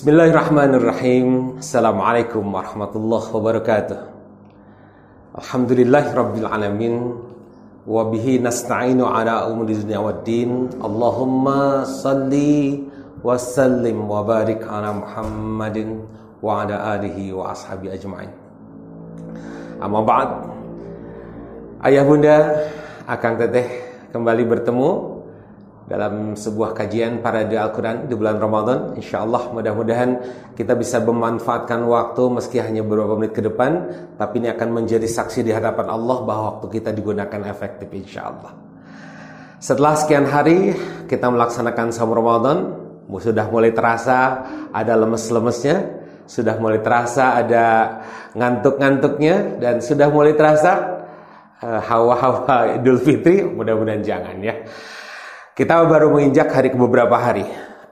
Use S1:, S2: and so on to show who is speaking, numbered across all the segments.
S1: Bismillahirrahmanirrahim. Assalamualaikum warahmatullahi wabarakatuh. Alhamdulillahirabbil alamin wa bihi nasta'inu ala umuri dunya waddin. Allahumma salli wa sallim wa barik ala Muhammadin wa ala alihi wa ashabi ajma'in. Amma ba'd. Ayah bunda, akang teteh kembali bertemu dalam sebuah kajian parade Al-Quran di bulan Ramadan. InsyaAllah mudah-mudahan kita bisa memanfaatkan waktu meski hanya beberapa menit ke depan, tapi ini akan menjadi saksi di hadapan Allah bahwa waktu kita digunakan efektif insyaAllah. Setelah sekian hari kita melaksanakan saum Ramadan, sudah mulai terasa ada lemes-lemesnya, sudah mulai terasa ada ngantuk-ngantuknya, dan sudah mulai terasa hawa-hawa Idul Fitri. Mudah-mudahan jangan ya. Kita baru menginjak hari ke beberapa hari.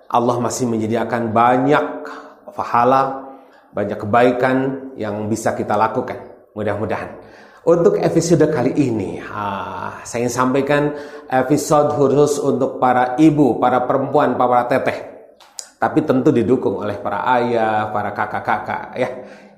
S1: Allah masih menyediakan banyak pahala, banyak kebaikan yang bisa kita lakukan. Mudah-mudahan. Untuk episode kali ini, saya ingin sampaikan episode khusus untuk para ibu, para perempuan, para teteh. Tapi tentu didukung oleh para ayah, para kakak-kakak ya.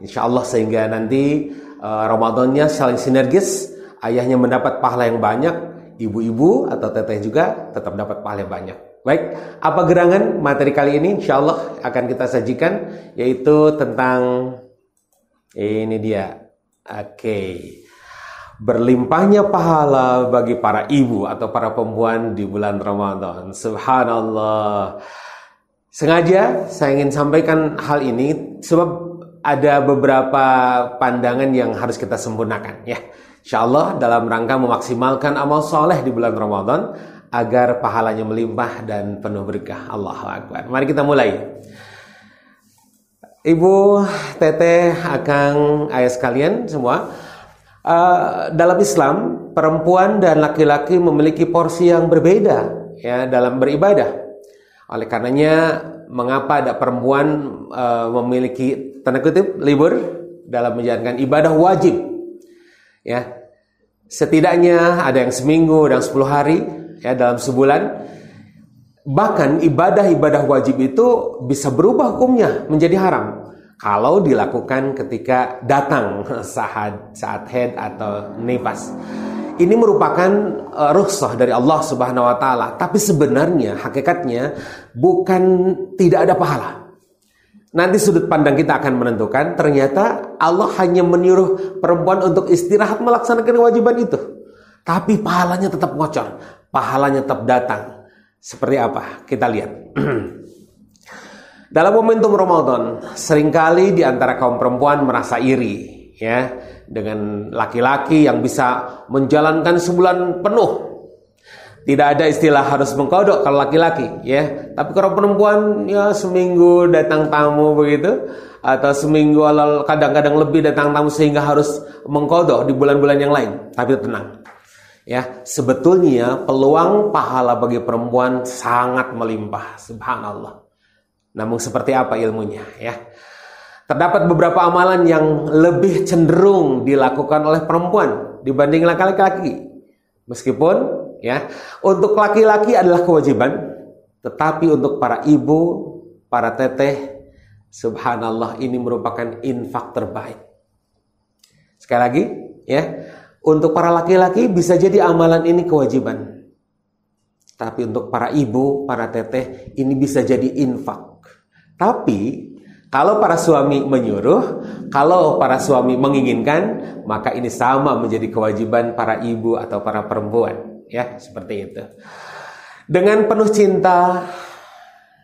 S1: Insya Allah sehingga nanti Ramadannya saling sinergis. Ayahnya mendapat pahala yang banyak, ibu-ibu atau teteh juga tetap dapat pahala banyak. Baik, apa gerangan materi kali ini? Insya Allah akan kita sajikan, yaitu tentang ini dia. Berlimpahnya pahala bagi para ibu atau para perempuan di bulan Ramadan. Subhanallah. Sengaja saya ingin sampaikan hal ini sebab ada beberapa pandangan yang harus kita sempurnakan ya. InsyaAllah dalam rangka memaksimalkan amal soleh di bulan Ramadan agar pahalanya melimpah dan penuh berkah. Allahu Akbar. Mari kita mulai. Ibu, teteh, akang, ayah sekalian semua, dalam Islam perempuan dan laki-laki memiliki porsi yang berbeda ya dalam beribadah. Oleh karenanya mengapa ada perempuan memiliki tanda kutip libur dalam menjalankan ibadah wajib? Ya, setidaknya ada yang seminggu dan 10 hari ya dalam sebulan. Bahkan ibadah-ibadah wajib itu bisa berubah hukumnya menjadi haram kalau dilakukan ketika datang saat haid atau nifas. Ini merupakan rukhsah dari Allah Subhanahu wa taala, tapi sebenarnya hakikatnya bukan tidak ada pahala. Nanti sudut pandang kita akan menentukan ternyata Allah hanya menyuruh perempuan untuk istirahat melaksanakan kewajiban itu. Tapi pahalanya tetap ngocor, pahalanya tetap datang. Seperti apa? Kita lihat. Dalam momentum Ramadan, seringkali di antara kaum perempuan merasa iri ya dengan laki-laki yang bisa menjalankan sebulan penuh. Tidak ada istilah harus mengkodok kalau laki-laki ya. Tapi kalau perempuan ya seminggu datang tamu begitu, atau seminggu kadang-kadang lebih datang tamu sehingga harus mengkodok di bulan-bulan yang lain. Tapi tenang ya, sebetulnya peluang pahala bagi perempuan sangat melimpah. Subhanallah. Namun seperti apa ilmunya ya? Terdapat beberapa amalan yang lebih cenderung dilakukan oleh perempuan dibanding laki-laki. Meskipun ya, untuk laki-laki adalah kewajiban, tetapi untuk para ibu, para teteh, subhanallah ini merupakan infak terbaik. Sekali lagi, ya, untuk para laki-laki bisa jadi amalan ini kewajiban. Tapi untuk para ibu, para teteh, ini bisa jadi infak. Tapi kalau para suami menyuruh, kalau para suami menginginkan, maka ini sama menjadi kewajiban para ibu atau para perempuan. Ya, seperti itu. Dengan penuh cinta,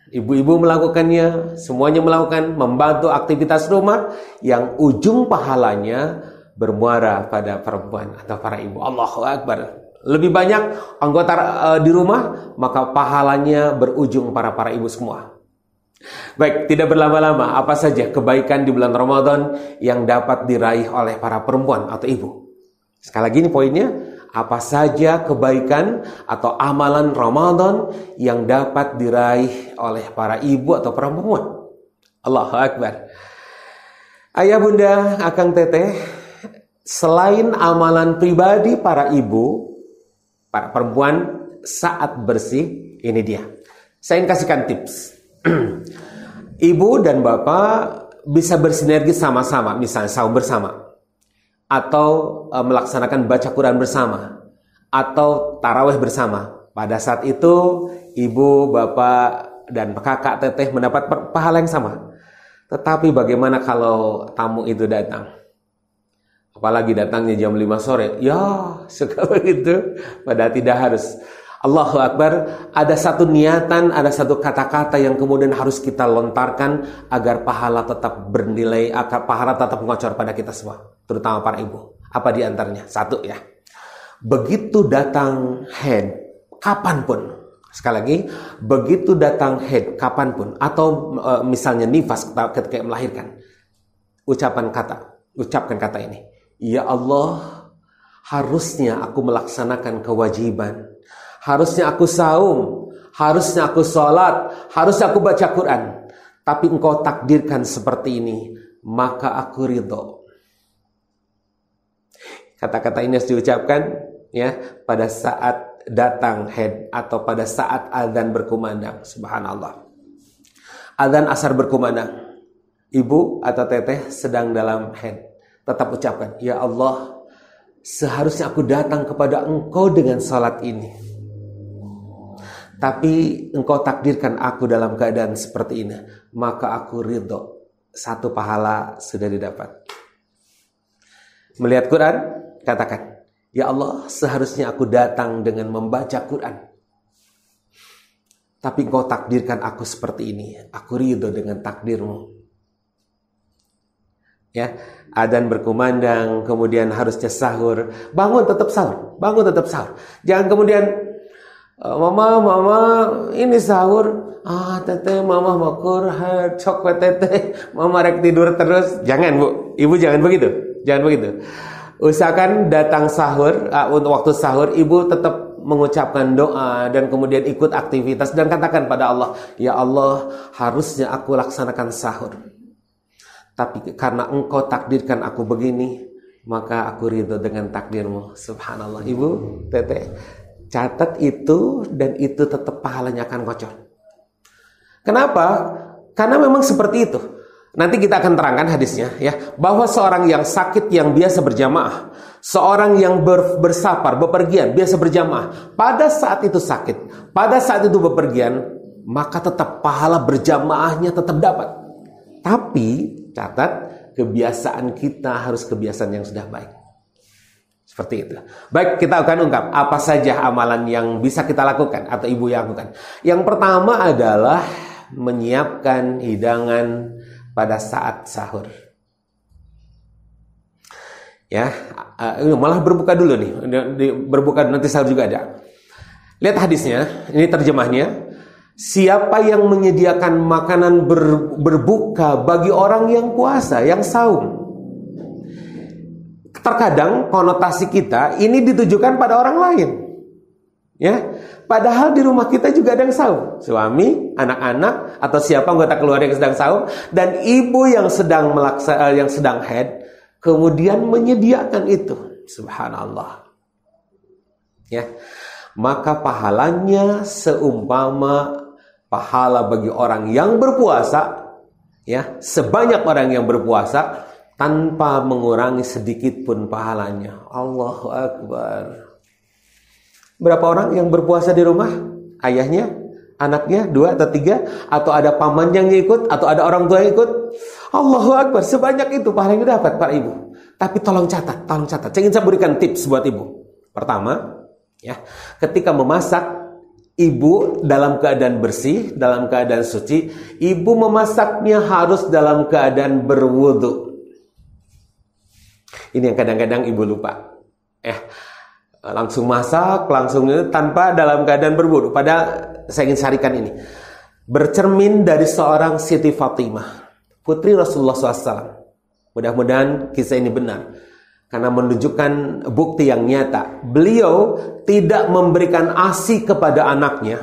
S1: ibu-ibu melakukannya, semuanya melakukan, membantu aktivitas rumah yang ujung pahalanya bermuara pada perempuan atau para ibu. Allahu Akbar. Lebih banyak anggota di rumah, maka pahalanya berujung para ibu semua. Baik, tidak berlama-lama, apa saja kebaikan di bulan Ramadan yang dapat diraih oleh para perempuan atau ibu? Sekali lagi ini poinnya, apa saja kebaikan atau amalan Ramadan yang dapat diraih oleh para ibu atau perempuan? Allahu Akbar. Ayah bunda, akang teteh, selain amalan pribadi para ibu, para perempuan saat bersih, ini dia. Saya ingin kasihkan tips. Ibu dan bapak bisa bersinergi sama-sama, misalnya saum bersama, atau melaksanakan baca Quran bersama, atau tarawih bersama. Pada saat itu ibu, bapak, dan kakak, teteh mendapat pahala yang sama. Tetapi bagaimana kalau tamu itu datang? Apalagi datangnya jam 5 sore. Ya, suka begitu. Padahal tidak harus. Allahu Akbar. Ada satu niatan, ada satu kata-kata yang kemudian harus kita lontarkan agar pahala tetap bernilai, agar pahala tetap mengocor pada kita semua, terutama para ibu. Apa di antaranya? Satu ya. Begitu datang haid, kapanpun. Sekali lagi, begitu datang haid kapanpun, atau misalnya nifas ketika melahirkan, ucapkan kata ini. Ya Allah, harusnya aku melaksanakan kewajiban, harusnya aku saum, harusnya aku sholat, harusnya aku baca Quran, tapi engkau takdirkan seperti ini, maka aku ridho. Kata-kata ini harus diucapkan ya pada saat datang haid atau pada saat azan berkumandang. Subhanallah. Azan asar berkumandang, ibu atau teteh sedang dalam haid, tetap ucapkan, ya Allah, seharusnya aku datang kepada engkau dengan salat ini, tapi engkau takdirkan aku dalam keadaan seperti ini, maka aku ridho. Satu pahala sudah didapat. Melihat Quran, katakan, ya Allah, seharusnya aku datang dengan membaca Quran, tapi engkau takdirkan aku seperti ini, aku ridho dengan takdirmu. Ya, adzan berkumandang, kemudian harusnya sahur, bangun tetap sahur, jangan kemudian mama ini sahur, teteh mama mau kurhat coklat teteh, mama rek tidur terus. Jangan bu, ibu jangan begitu. Usahakan datang sahur, untuk waktu sahur ibu tetap mengucapkan doa dan kemudian ikut aktivitas dan katakan pada Allah, ya Allah, harusnya aku laksanakan sahur, tapi karena engkau takdirkan aku begini, maka aku ridho dengan takdirmu. Subhanallah. Ibu, teteh, catat itu, dan itu tetap pahalanya akan kocor. Kenapa? Karena memang seperti itu. Nanti kita akan terangkan hadisnya ya, bahwa seorang yang sakit yang biasa berjamaah, seorang yang bersafar, bepergian, biasa berjamaah, pada saat itu sakit, pada saat itu bepergian, maka tetap pahala berjamaahnya tetap dapat. Tapi catat, kebiasaan kita harus kebiasaan yang sudah baik. Seperti itu. Baik, kita akan ungkap apa saja amalan yang bisa kita lakukan atau ibu yang lakukan. Yang pertama adalah menyiapkan hidangan pada saat sahur. Ya, malah berbuka dulu nih. Berbuka nanti sahur juga ada. Lihat hadisnya, ini terjemahnya. Siapa yang menyediakan makanan berbuka bagi orang yang puasa, yang saum. Terkadang konotasi kita ini ditujukan pada orang lain. Ya, padahal di rumah kita juga ada yang saum. Suami, anak-anak, atau siapa anggota keluarga yang sedang saum, dan ibu yang sedang haid, kemudian menyediakan itu. Subhanallah. Ya, maka pahalanya seumpama pahala bagi orang yang berpuasa, ya, sebanyak orang yang berpuasa tanpa mengurangi sedikit pun pahalanya. Allahu Akbar. Berapa orang yang berpuasa di rumah? Ayahnya, anaknya, 2 atau 3, atau ada paman yang ikut, atau ada orang tua yang ikut. Allahu Akbar, sebanyak itu pahala yang dapat para ibu. Tapi tolong catat. Saya ingin berikan tips buat ibu. Pertama, ya, ketika memasak, ibu dalam keadaan bersih, dalam keadaan suci, ibu memasaknya harus dalam keadaan berwudu. Ini yang kadang-kadang ibu lupa. Langsung masak, langsung tanpa dalam keadaan berwudu. Padahal saya ingin syarikan ini. Bercermin dari seorang Siti Fatimah, putri Rasulullah SAW. Mudah-mudahan kisah ini benar, karena menunjukkan bukti yang nyata. Beliau tidak memberikan ASI kepada anaknya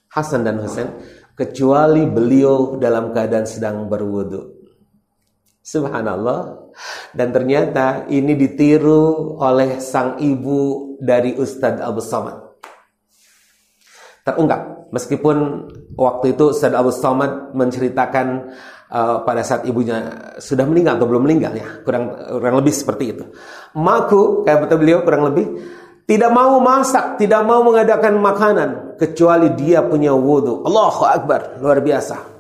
S1: Hasan dan Husain kecuali beliau dalam keadaan sedang berwudu. Subhanallah. Dan ternyata ini ditiru oleh sang ibu dari Ustadz Abu Somad. terungkap. Meskipun waktu itu Ustaz Abu Somad menceritakan pada saat ibunya sudah meninggal atau belum meninggal ya, kurang lebih seperti itu. Emakku, kayak betul beliau kurang lebih, tidak mau masak, tidak mau mengadakan makanan kecuali dia punya wudu. Allahu Akbar, luar biasa.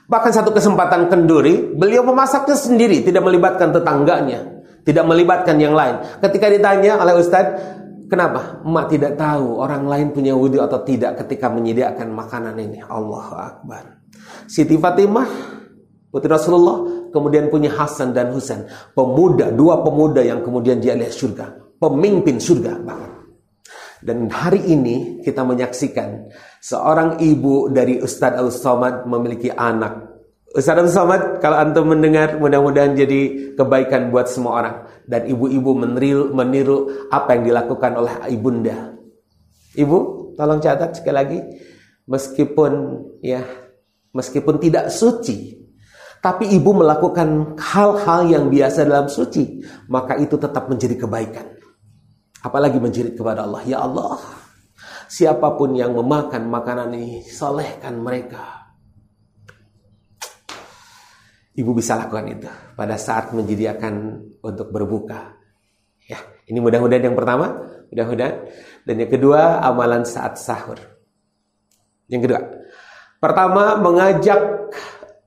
S1: Bahkan satu kesempatan kenduri, beliau memasaknya sendiri, tidak melibatkan tetangganya, tidak melibatkan yang lain. Ketika ditanya oleh Ustadz, kenapa emak tidak tahu orang lain punya wudu atau tidak ketika menyediakan makanan ini? Allahu Akbar. Siti Fatimah, putri Rasulullah, kemudian punya Hasan dan Husain, dua pemuda yang kemudian dia lihat surga, pemimpin surga bahkan. Dan hari ini kita menyaksikan seorang ibu dari Ustadz Al-Somad memiliki anak. Ustadz Al-Somad, kalau antum mendengar, mudah-mudahan jadi kebaikan buat semua orang. Dan ibu-ibu meniru apa yang dilakukan oleh ibunda. Ibu, tolong catat sekali lagi, meskipun tidak suci, tapi ibu melakukan hal-hal yang biasa dalam suci, maka itu tetap menjadi kebaikan. Apalagi menjerit kepada Allah, ya Allah, siapapun yang memakan makanan ini, solehkan mereka. Ibu bisa lakukan itu pada saat menyediakan untuk berbuka. Ya, ini mudah-mudahan yang pertama, mudah-mudahan. Dan yang kedua, amalan saat sahur. Yang kedua, pertama mengajak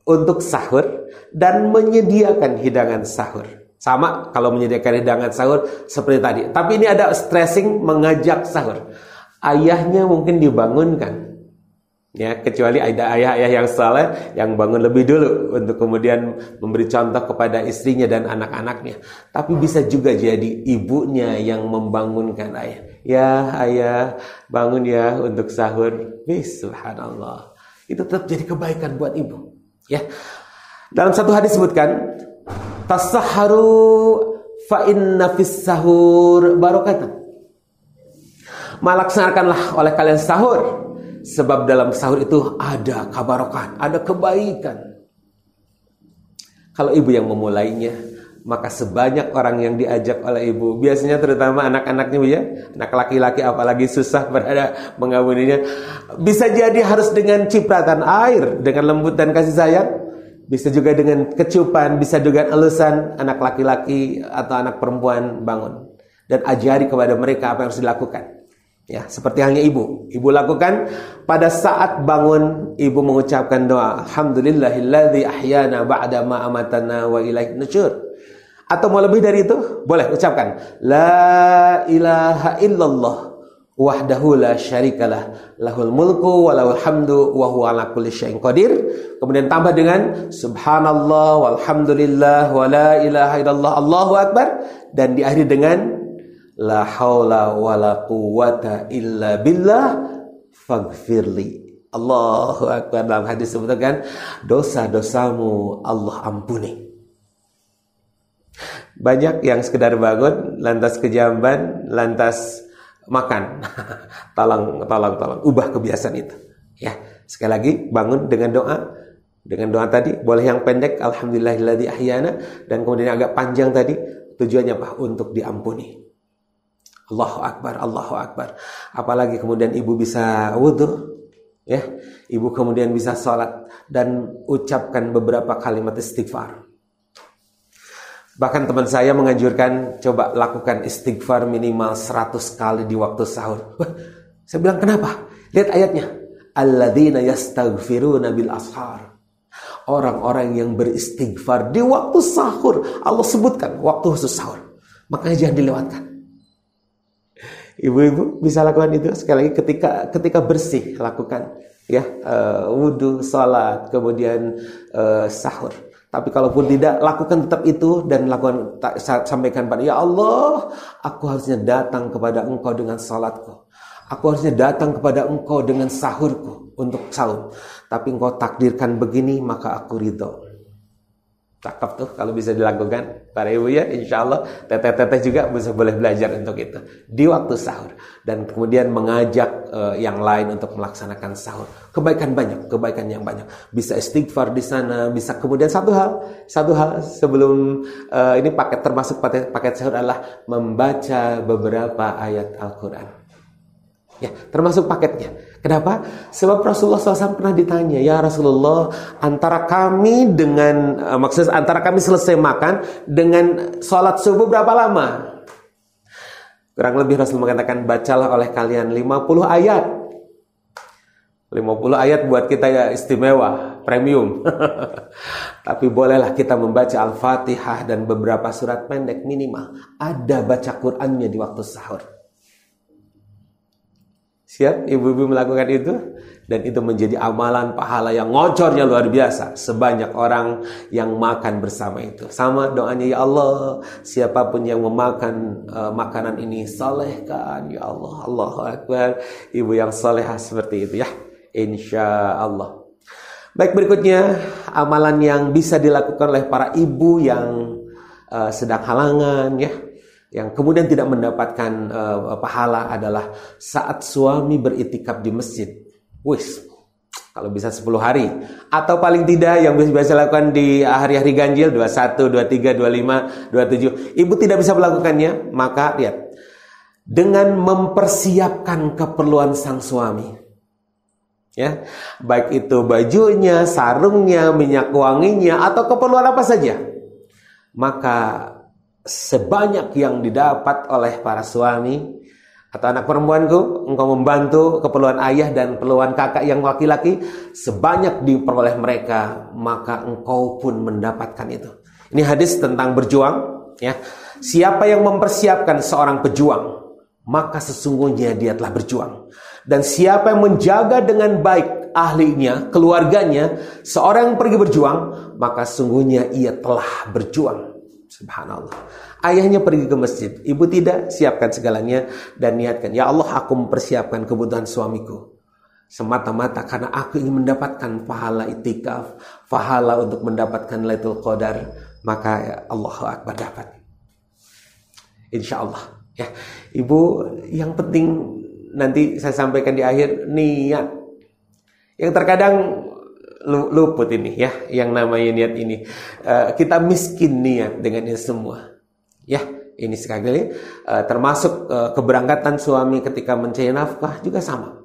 S1: untuk sahur dan menyediakan hidangan sahur. Sama kalau menyediakan hidangan sahur seperti tadi. Tapi ini ada stressing mengajak sahur. Ayahnya mungkin dibangunkan. Ya, kecuali ada ayah-ayah yang saleh yang bangun lebih dulu untuk kemudian memberi contoh kepada istrinya dan anak-anaknya. Tapi bisa juga jadi ibunya yang membangunkan ayah. Ya, ayah, bangun ya untuk sahur. Subhanallah. Itu tetap jadi kebaikan buat ibu. Ya. Dalam satu hadis disebutkan, tasahharu fa inna fis sahur barakatan. Melaksanakanlah oleh kalian sahur, sebab dalam sahur itu ada kebarokan, ada kebaikan. Kalau ibu yang memulainya, maka sebanyak orang yang diajak oleh ibu, biasanya terutama anak-anaknya Bu ya, anak laki-laki apalagi susah berada mengabuninya, bisa jadi harus dengan cipratan air, dengan lembut dan kasih sayang. Bisa juga dengan kecupan, bisa juga elusan anak laki-laki atau anak perempuan bangun. Dan ajari kepada mereka apa yang harus dilakukan. Ya, seperti halnya ibu. Ibu lakukan pada saat bangun, ibu mengucapkan doa, Alhamdulillahilladzi ahyana ba'da ma amatana wa ilaihin nusyur. Atau mau lebih dari itu, boleh ucapkan, La ilaha illallah wahdahu la syarikalah lahul mulku wa lahul hamdu wa huwa ala kulli syai'in qadir. Kemudian tambah dengan subhanallah walhamdulillah wa la ilaha illallah Allahu akbar, dan diakhiri dengan la haula wa la quwwata illa billah faghfirli. Allahu akbar. Dalam hadis disebutkan dosa-dosamu Allah ampuni. Banyak yang sekedar bangun lantas kejamban, lantas makan. tolong ubah kebiasaan itu. Ya, sekali lagi bangun dengan doa tadi, boleh yang pendek alhamdulillahilladzi ahyana, dan kemudian agak panjang tadi, tujuannya apa? Untuk diampuni. Allahu akbar, Allahu akbar. Apalagi kemudian ibu bisa wudu, ya. Ibu kemudian bisa sholat dan ucapkan beberapa kalimat istighfar. Bahkan teman saya menganjurkan coba lakukan istighfar minimal 100 kali di waktu sahur. Saya bilang kenapa? Lihat ayatnya. Alladzina yastaghfiruna bil ashar. Orang-orang yang beristighfar di waktu sahur. Allah sebutkan waktu khusus sahur. Makanya jangan dilewatkan. Ibu-ibu bisa lakukan itu sekali lagi ketika bersih lakukan ya, wudu, salat, kemudian sahur. Tapi kalaupun tidak, lakukan tetap itu dan lakukan, sampaikan pada ya Allah, aku harusnya datang kepada Engkau dengan salatku. Aku harusnya datang kepada Engkau dengan sahurku untuk sahur. Tapi Engkau takdirkan begini, maka aku ridho. Cakep tuh kalau bisa dilakukan para ibu ya, insya Allah teteh-teteh juga bisa boleh belajar untuk itu di waktu sahur, dan kemudian mengajak yang lain untuk melaksanakan sahur. Kebaikan banyak, kebaikan yang banyak. Bisa istighfar di sana, bisa kemudian satu hal sebelum ini termasuk paket sahur adalah membaca beberapa ayat Al-Quran. Ya, termasuk paketnya. Kenapa? Sebab Rasulullah SAW pernah ditanya, ya Rasulullah, antara kami antara kami selesai makan dengan sholat subuh berapa lama? Kurang lebih Rasul mengatakan, bacalah oleh kalian 50 ayat. 50 ayat buat kita ya istimewa, premium. Tapi bolehlah kita membaca Al-Fatihah dan beberapa surat pendek minimal. Ada baca Qur'annya di waktu sahur. Siap ibu-ibu melakukan itu? Dan itu menjadi amalan pahala yang ngocornya luar biasa. Sebanyak orang yang makan bersama itu. Sama doanya, ya Allah, siapapun yang memakan makanan ini salehkan, ya Allah. Allahu Akbar. Ibu yang salehah seperti itu ya, insya Allah. Baik, berikutnya amalan yang bisa dilakukan oleh para ibu yang sedang halangan ya, yang kemudian tidak mendapatkan pahala adalah saat suami beritikaf di masjid. Kalau bisa 10 hari. Atau paling tidak yang bisa dilakukan di hari-hari ganjil 21, 23, 25, 27. Ibu tidak bisa melakukannya, maka lihat. Dengan mempersiapkan keperluan sang suami. Ya, baik itu bajunya, sarungnya, minyak wanginya, atau keperluan apa saja. Maka sebanyak yang didapat oleh para suami atau anak perempuanku, engkau membantu keperluan ayah dan keperluan kakak yang laki-laki, sebanyak diperoleh mereka, maka engkau pun mendapatkan itu. Ini hadis tentang berjuang ya. Siapa yang mempersiapkan seorang pejuang, maka sesungguhnya dia telah berjuang. Dan siapa yang menjaga dengan baik ahlinya, keluarganya, seorang yang pergi berjuang, maka sesungguhnya ia telah berjuang. Subhanallah. Ayahnya pergi ke masjid, ibu tidak, siapkan segalanya dan niatkan, ya Allah, aku mempersiapkan kebutuhan suamiku semata-mata karena aku ingin mendapatkan pahala itikaf, pahala untuk mendapatkan Lailatul Qadar, maka ya Allahu Akbar, dapat. Insya Allah ya. Ibu, yang penting nanti saya sampaikan di akhir, niat. Yang terkadang luput ini ya, yang namanya niat ini. Kita miskin niat dengan ini semua. Ya, ini sekali termasuk keberangkatan suami ketika mencari nafkah juga sama.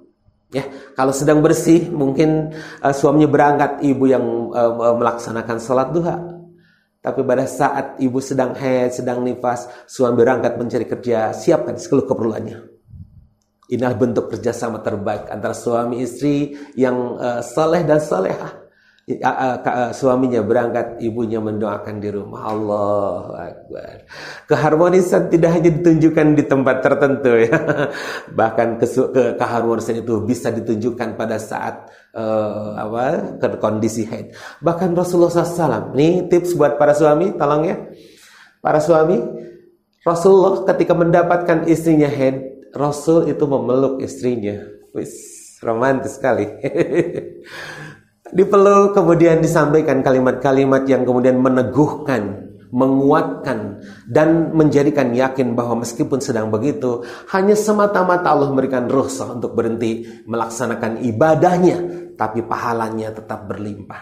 S1: Ya, kalau sedang bersih mungkin suaminya berangkat, ibu yang melaksanakan sholat duha. Tapi pada saat ibu sedang haid, sedang nifas, suami berangkat mencari kerja, siapkan seluruh keperluannya. Inilah bentuk kerjasama terbaik antara suami istri yang saleh dan salehah. Suaminya berangkat, ibunya mendoakan di rumah. Allahu Akbar. Keharmonisan tidak hanya ditunjukkan di tempat tertentu ya. Bahkan keharmonisan itu bisa ditunjukkan pada saat kondisi haid. Bahkan Rasulullah SAW, ini tips buat para suami, tolong ya. Para suami, Rasulullah ketika mendapatkan istrinya haid, Rasul itu memeluk istrinya. Romantis sekali. Dipeluk, kemudian disampaikan kalimat-kalimat yang kemudian meneguhkan, menguatkan, dan menjadikan yakin bahwa meskipun sedang begitu, hanya semata-mata Allah memberikan rukhsah untuk berhenti melaksanakan ibadahnya, tapi pahalanya tetap berlimpah.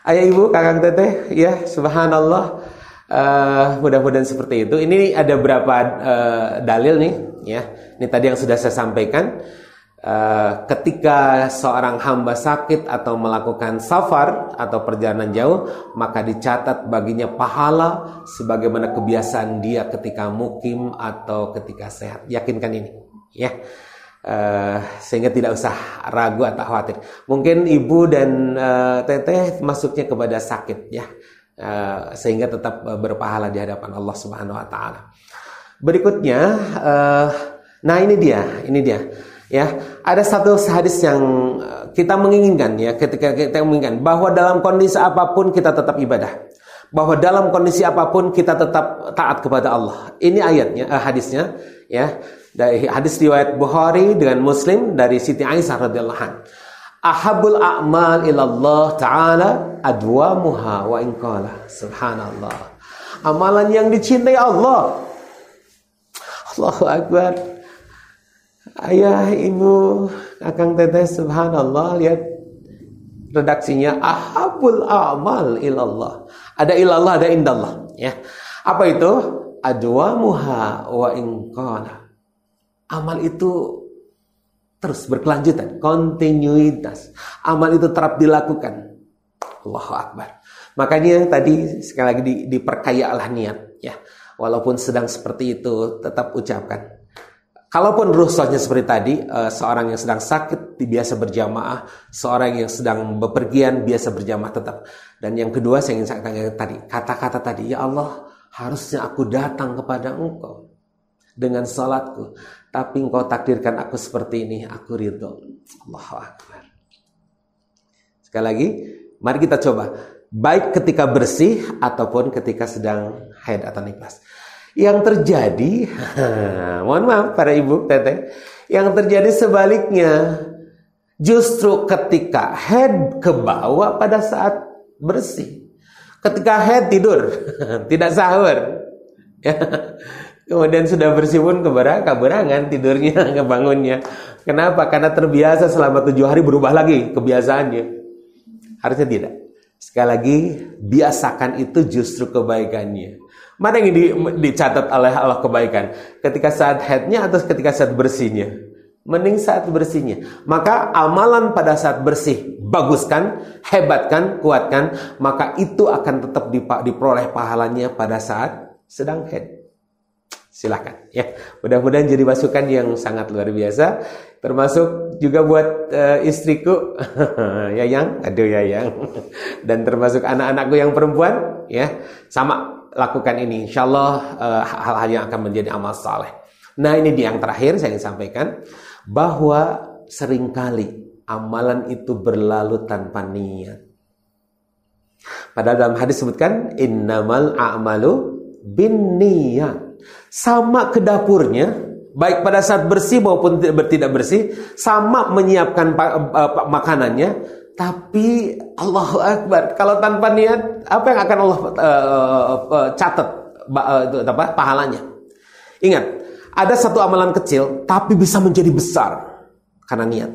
S1: Ayah, ibu, kakak, teteh, ya subhanallah, mudah-mudahan seperti itu. Ini ada berapa dalil nih, ya. Ini tadi yang sudah saya sampaikan. Ketika seorang hamba sakit atau melakukan safar atau perjalanan jauh, maka dicatat baginya pahala sebagaimana kebiasaan dia ketika mukim atau ketika sehat. Yakinkan ini ya, sehingga tidak usah ragu atau khawatir. Mungkin ibu dan teteh masuknya kepada sakit ya, sehingga tetap berpahala di hadapan Allah Subhanahu wa taala. Berikutnya, nah ini dia ya, ada satu hadis yang kita menginginkan ya, ketika kita menginginkan bahwa dalam kondisi apapun kita tetap ibadah, bahwa dalam kondisi apapun kita tetap taat kepada Allah. Ini ayatnya, hadisnya ya, dari hadis riwayat Bukhari dengan Muslim dari Siti Aisyah radhiyallahu anha. Ahabul a'mal ilallah ta'ala adwamuha wa in qala. Subhanallah. Amalan yang dicintai Allah. Allahu Akbar. Ayah, ibu, akang, teteh, subhanallah, lihat redaksinya, ahabul amal ilallah. Ada ilallah, ada indallah ya. Apa itu? Adwamuha wa in qala. Amal itu Terus berkelanjutan, kontinuitas. Amal itu terap dilakukan. Allahu Akbar. Makanya tadi sekali lagi diperkayalah niat ya. Walaupun sedang seperti itu tetap ucapkan. Kalaupun rukhsahnya seperti tadi, seorang yang sedang sakit biasa berjamaah, seorang yang sedang bepergian biasa berjamaah tetap. Dan yang kedua saya ingin sampaikan tadi, kata-kata tadi, ya Allah, harusnya aku datang kepada Engkau dengan salatku, tapi Engkau takdirkan aku seperti ini, aku ridho. Allahu Akbar. Sekali lagi, mari kita coba. Baik ketika bersih ataupun ketika sedang haid atau nifas. Yang terjadi, mohon maaf para ibu, teteh, yang terjadi sebaliknya. Justru ketika haid ke bawah pada saat bersih. Ketika haid tidur, tidak sahur. Ya. Kemudian sudah bersih pun keberangan tidurnya, kebangunnya. Kenapa? Karena terbiasa selama 7 hari berubah lagi kebiasaannya. Harusnya tidak. Sekali lagi, biasakan itu justru kebaikannya. Mana yang dicatat oleh Allah kebaikan? Ketika saat haidnya atau ketika saat bersihnya? Mending saat bersihnya. Maka amalan pada saat bersih, baguskan, hebatkan, kuatkan. Maka itu akan tetap diperoleh pahalanya pada saat sedang haid. Silakan ya. Mudah-mudahan jadi masukan yang sangat luar biasa. Termasuk juga buat istriku Yayang, aduh Yayang. Dan termasuk anak-anakku yang perempuan ya. Sama lakukan ini. Insyaallah hal-hal yang akan menjadi amal saleh. Nah, ini yang terakhir saya ingin sampaikan bahwa seringkali amalan itu berlalu tanpa niat. Padahal dalam hadis sebutkan innamal a'malu binniyat. Sama ke dapurnya, baik pada saat bersih maupun tidak bersih, sama menyiapkan makanannya, tapi Allahu Akbar, kalau tanpa niat, apa yang akan Allah catat pahalanya? Ingat, ada satu amalan kecil, tapi bisa menjadi besar karena niat.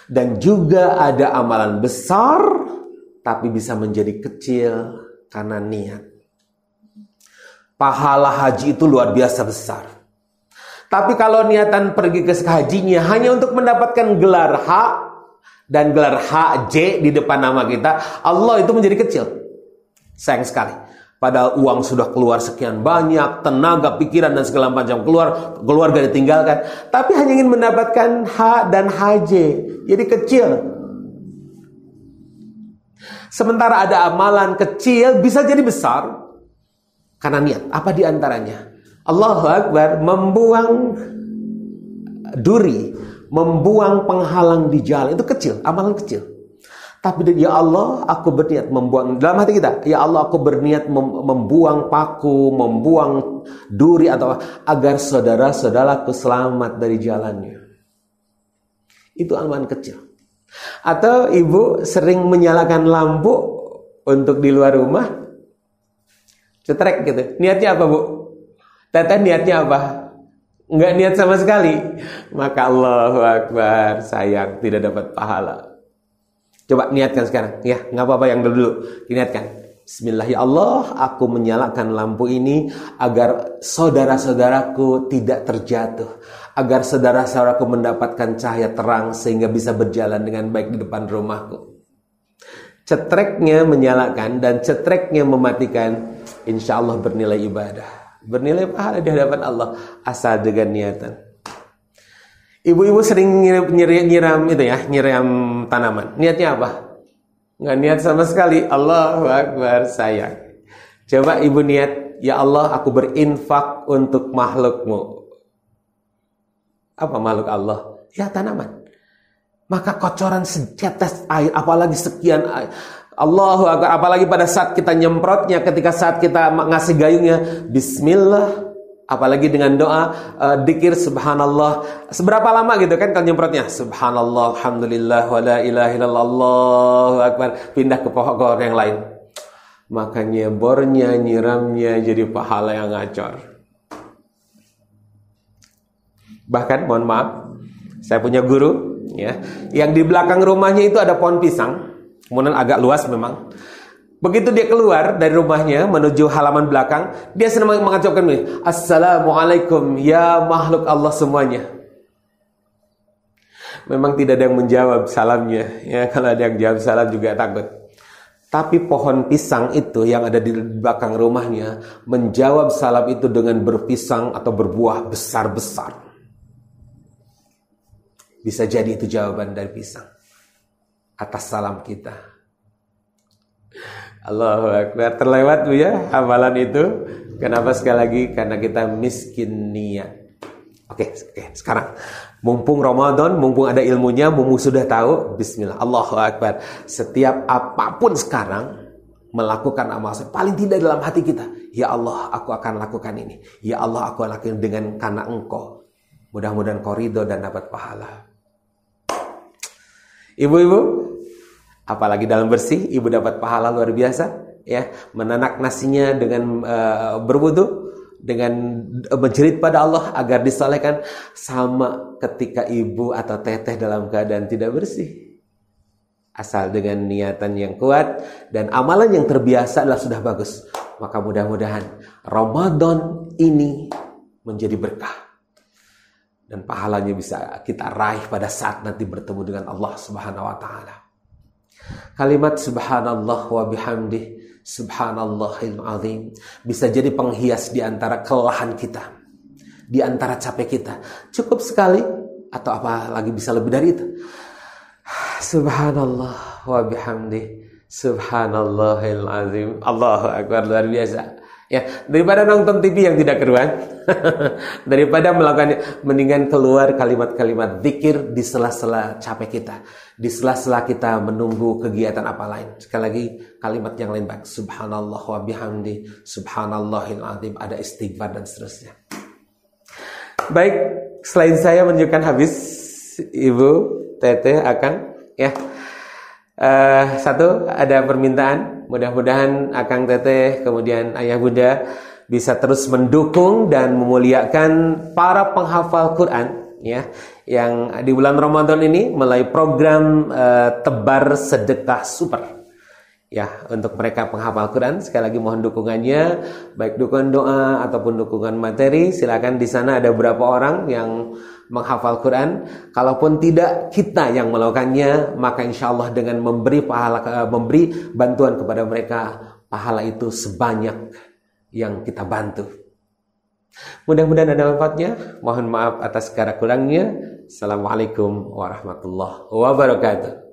S1: Dan juga ada amalan besar, tapi bisa menjadi kecil karena niat. Pahala haji itu luar biasa besar. Tapi kalau niatan pergi ke hajinya hanya untuk mendapatkan gelar H dan gelar HJ di depan nama kita, Allah itu menjadi kecil. Sayang sekali. Padahal uang sudah keluar sekian banyak, tenaga, pikiran dan segala macam keluar, keluarga ditinggalkan. Tapi hanya ingin mendapatkan H dan HJ. Jadi kecil. Sementara ada amalan kecil bisa jadi besar. Karena niat, apa diantaranya? Allahu Akbar, membuang duri, membuang penghalang di jalan, itu kecil, amalan kecil. Tapi ya Allah, aku berniat membuang, dalam hati kita, ya Allah aku berniat membuang paku, membuang duri atau agar saudara-saudaraku selamat dari jalannya. Itu amalan kecil. Atau ibu sering menyalakan lampu untuk di luar rumah, cetrek gitu. Niatnya apa, Bu? Teteh niatnya apa? Enggak niat sama sekali. Maka Allahu Akbar, sayang, tidak dapat pahala. Coba niatkan sekarang. Ya, enggak apa-apa yang dulu. Niatkan. Bismillah, ya Allah, aku menyalakan lampu ini agar saudara-saudaraku tidak terjatuh. Agar saudara-saudaraku mendapatkan cahaya terang sehingga bisa berjalan dengan baik di depan rumahku. Cetreknya menyalakan dan cetreknya mematikan, insya Allah bernilai ibadah, bernilai pahala di hadapan Allah asal dengan niatan. Ibu-ibu sering nyiram itu ya, nyiram tanaman. Niatnya apa? Nggak niat sama sekali. Allahu Akbar, sayang. Coba ibu niat, ya Allah aku berinfak untuk makhlukmu. Apa makhluk Allah? Ya tanaman. Maka kocoran setetes air, apalagi sekian air, Allahu Akbar, apalagi pada saat kita nyemprotnya, ketika saat kita ngasih gayungnya, Bismillah, apalagi dengan doa, dzikir subhanallah, seberapa lama gitu kan kalau nyemprotnya, subhanallah, alhamdulillah, wa la ilaha illallah, Allahu Akbar, pindah ke pohon yang lain. Maka nyebornya, nyiramnya jadi pahala yang ngacor. Bahkan, mohon maaf, saya punya guru, ya, yang di belakang rumahnya itu ada pohon pisang, kemudian agak luas memang. Begitu dia keluar dari rumahnya menuju halaman belakang, dia sedang mengucapkan ini, Assalamualaikum ya makhluk Allah semuanya. Memang tidak ada yang menjawab salamnya. Ya, kalau ada yang jawab salam juga takut. Tapi pohon pisang itu yang ada di belakang rumahnya menjawab salam itu dengan berpisang atau berbuah besar-besar. Bisa jadi itu jawaban dari pisang atas salam kita. Allahu Akbar. Terlewat Bu ya amalan itu. Kenapa sekali lagi? Karena kita miskin niat. Oke, sekarang mumpung Ramadan, mumpung ada ilmunya, mumpung sudah tahu, bismillah, Allahu Akbar. Setiap apapun sekarang melakukan amal soleh, paling tidak dalam hati kita, ya Allah, aku akan lakukan ini. Ya Allah, aku lakukan dengan karena Engkau. Mudah-mudahan Kau ridho dan dapat pahala. Ibu-ibu, apalagi dalam bersih, ibu dapat pahala luar biasa. Ya, menanak nasinya dengan berwudu, dengan menjerit pada Allah agar disolehkan, sama ketika ibu atau teteh dalam keadaan tidak bersih. Asal dengan niatan yang kuat dan amalan yang terbiasa adalah sudah bagus. Maka mudah-mudahan Ramadan ini menjadi berkah dan pahalanya bisa kita raih pada saat nanti bertemu dengan Allah Subhanahu wa taala. Kalimat subhanallah wa bihamdih, subhanallahil azim, bisa jadi penghias di antara kelelahan kita, di antara capek kita. Cukup sekali atau apa lagi bisa lebih dari itu. Subhanallah wa bihamdih, subhanallahil azim. Allahu Akbar, luar biasa. Ya, daripada nonton TV yang tidak keruan, daripada melakukan, mendingan keluar kalimat-kalimat zikir di sela-sela capek kita, di sela-sela kita menunggu kegiatan apa lain. Sekali lagi kalimat yang lain baik, subhanallah wa bihamdi, subhanallahil azim, ada istighfar dan seterusnya. Baik, selain saya menunjukkan habis, Ibu Teteh akan satu ada permintaan, mudah-mudahan Akang Teteh kemudian Ayah Bunda bisa terus mendukung dan memuliakan para penghafal Quran ya, yang di bulan Ramadan ini melalui program tebar sedekah super ya, untuk mereka penghafal Quran. Sekali lagi mohon dukungannya, baik dukungan doa ataupun dukungan materi. Silakan, di sana ada beberapa orang yang menghafal Quran. Kalaupun tidak kita yang melakukannya, maka insya Allah dengan memberi pahala, memberi bantuan kepada mereka, pahala itu sebanyak yang kita bantu. Mudah-mudahan ada manfaatnya. Mohon maaf atas segala kurangnya. Assalamualaikum warahmatullahi wabarakatuh.